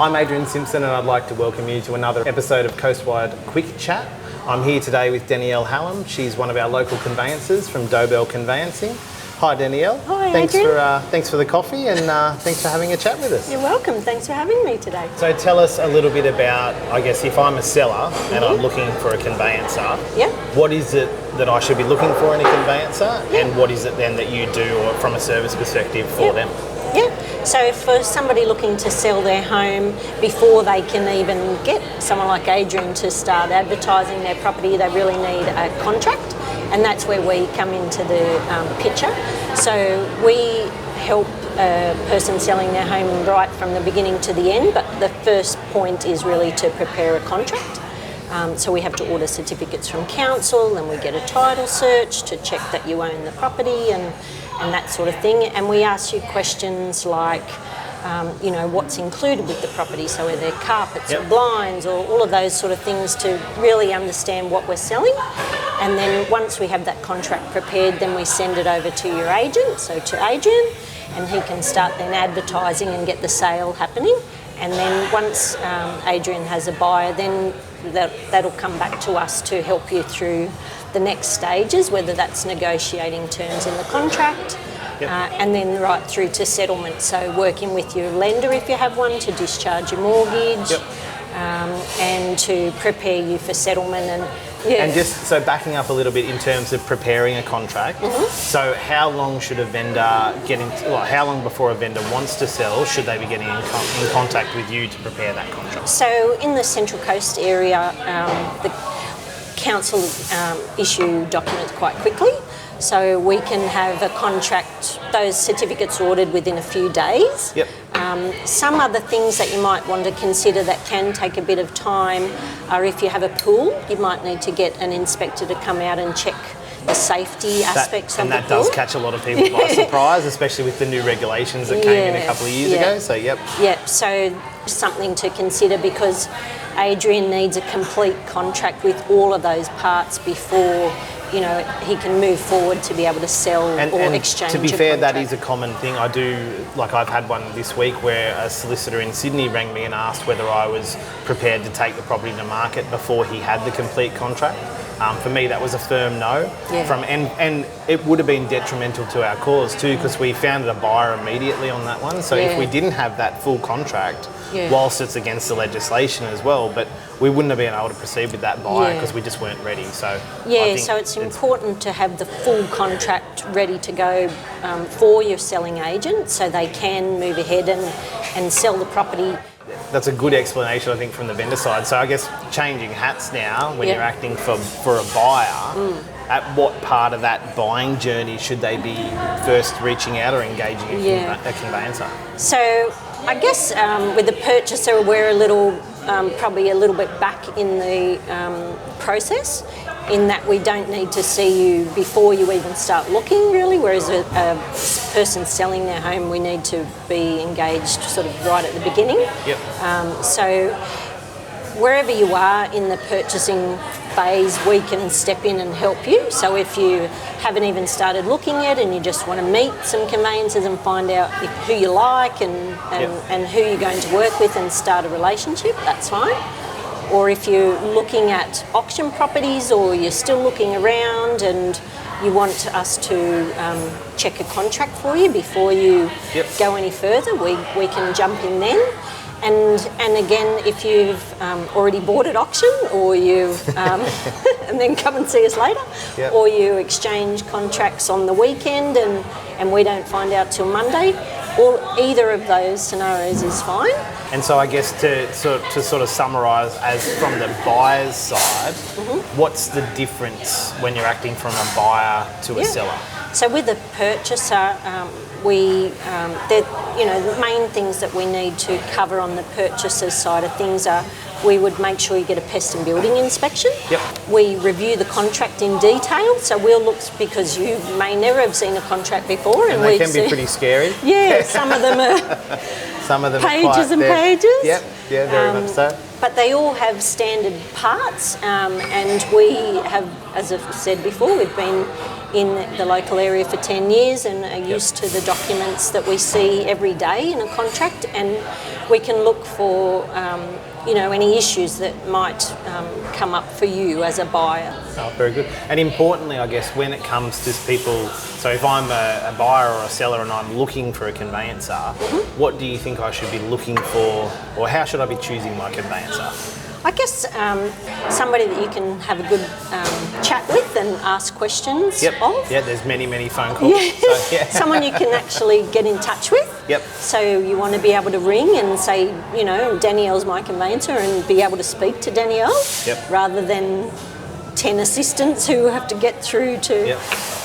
I'm Adrian Simpson and I'd like to welcome you to another episode of Coastwide Quick Chat. I'm here today with Danielle Hallum. She's one of our local conveyancers from Dobell Conveyancing. Hi Danielle. Hi thanks Adrian. Thanks for the coffee and thanks for having a chat with us. You're welcome. Thanks for having me today. So tell us a little bit about, I guess, if I'm a seller and I'm looking for a conveyancer, what is it that I should be looking for in a conveyancer and what is it then that you do or from a service perspective for them? Yeah, so for somebody looking to sell their home before they can even get someone like Adrian to start advertising their property, they really need a contract, and that's where we come into the picture. So we help a person selling their home right from the beginning to the end, but the first point is really to prepare a contract. So we have to order certificates from council and we get a title search to check that you own the property and that sort of thing. And we ask you questions like, what's included with the property. So are there carpets or blinds or all of those sort of things to really understand what we're selling. And then once we have that contract prepared, then we send it over to your agent, so to Adrian, and he can start then advertising and get the sale happening. And then once Adrian has a buyer, then that'll come back to us to help you through the next stages, whether that's negotiating terms in the contract, and then right through to settlement. So working with your lender if you have one to discharge your mortgage, and to prepare you for settlement. And just so backing up a little bit in terms of preparing a contract, so how long should a vendor how long before a vendor wants to sell should they be getting in contact with you to prepare that contract? So in the Central Coast area, the council issue documents quite quickly. So we can have a contract, those certificates ordered within a few days. Some other things that you might want to consider that can take a bit of time are if you have a pool, you might need to get an inspector to come out and check the safety aspects of the pool. And that does catch a lot of people by surprise, especially with the new regulations that came in a couple of years ago. So so something to consider because Adrian needs a complete contract with all of those parts before he can move forward to be able to sell or exchange. To be fair, that is a common thing. I've had one this week where a solicitor in Sydney rang me and asked whether I was prepared to take the property to market before he had the complete contract. For me, that was a firm no. And it would have been detrimental to our cause too because we found a buyer immediately on that one. So if we didn't have that full contract, whilst it's against the legislation as well, but we wouldn't have been able to proceed with that buyer because we just weren't ready. So so it's important to have the full contract ready to go for your selling agent so they can move ahead and sell the property. That's a good explanation, I think, from the vendor side. So I guess changing hats now, when you're acting for a buyer, at what part of that buying journey should they be first reaching out or engaging a conveyancer? So I guess with the purchaser, we're probably a little bit back in the process in that we don't need to see you before you even start looking, really, whereas a person selling their home, we need to be engaged sort of right at the beginning. So wherever you are in the purchasing phase, we can step in and help you. So if you haven't even started looking yet and you just want to meet some conveyancers and find out who you like and who you're going to work with and start a relationship, that's fine. Or if you're looking at auction properties or you're still looking around and you want us to check a contract for you before you go any further, we can jump in then. And again, if you've already bought at auction or you've and then come and see us later, or you exchange contracts on the weekend and we don't find out till Monday, or either of those scenarios is fine. And so I guess to sort of summarise, as from the buyer's side, what's the difference when you're acting from a buyer to a seller? So with the purchaser, the main things that we need to cover on the purchaser's side of things are we would make sure you get a pest and building inspection. We review the contract in detail, so we'll look, because you may never have seen a contract before. And they can be pretty scary. Some of them are pages and pages. Very much so. But they all have standard parts, and we have, as I've said before, we've been in the local area for 10 years and are used to the documents that we see every day in a contract, and we can look for any issues that might come up for you as a buyer. Oh, very good. And importantly, I guess, when it comes to people, so if I'm a buyer or a seller and I'm looking for a conveyancer, what do you think I should be looking for, or how should I be choosing my conveyancer? I guess somebody that you can have a good chat with and ask questions of. Yeah, there's many phone calls. Yeah. So, yeah. Someone you can actually get in touch with. Yep. So you want to be able to ring and say, Danielle's my conveyancer, and be able to speak to Danielle rather than 10 assistants who have to get through to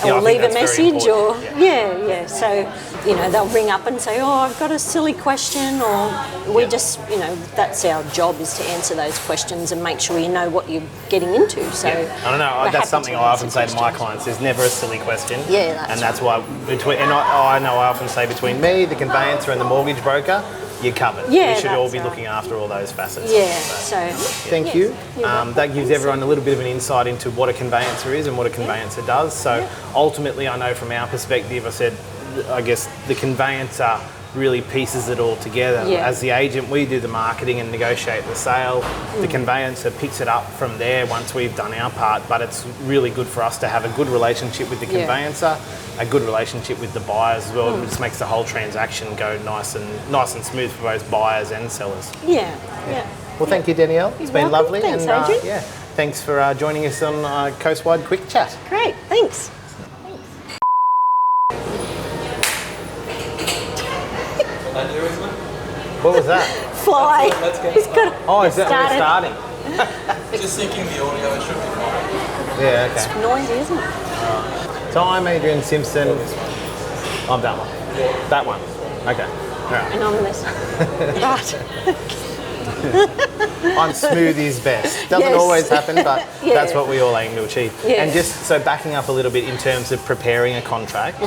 or leave a message or so they'll ring up and say, I've got a silly question, or we just that's our job, is to answer those questions and make sure you know what you're getting into. So I don't know, that's something I often say to my clients, there's never a silly question. That's why I often say between me, the conveyancer and the mortgage broker, you're covered. We should all be looking after all those facets. Thank you. That gives everyone a little bit of an insight into what a conveyancer is and what a conveyancer does. So ultimately, I know from our perspective, I guess the conveyancer really pieces it all together. As the agent, we do the marketing and negotiate the sale. The conveyancer picks it up from there once we've done our part, but it's really good for us to have a good relationship with the conveyancer, a good relationship with the buyers as well. It just makes the whole transaction go nice and smooth for both buyers and sellers. Well, thank you, Danielle. It's been lovely. Thanks, and Adrian. thanks for joining us on Coastwide Quick Chat. Great, thanks. What was that? Fly. Let's get He's got Oh, is that we're starting? Just syncing the audio, it should be fine. Yeah, okay. It's noisy, isn't it? So I'm Adrian Simpson. I'm that one. That one. Okay. All right. And I'm this. Right. I'm smooth is best. Doesn't always happen, but that's what we all aim to achieve. And just so backing up a little bit in terms of preparing a contract,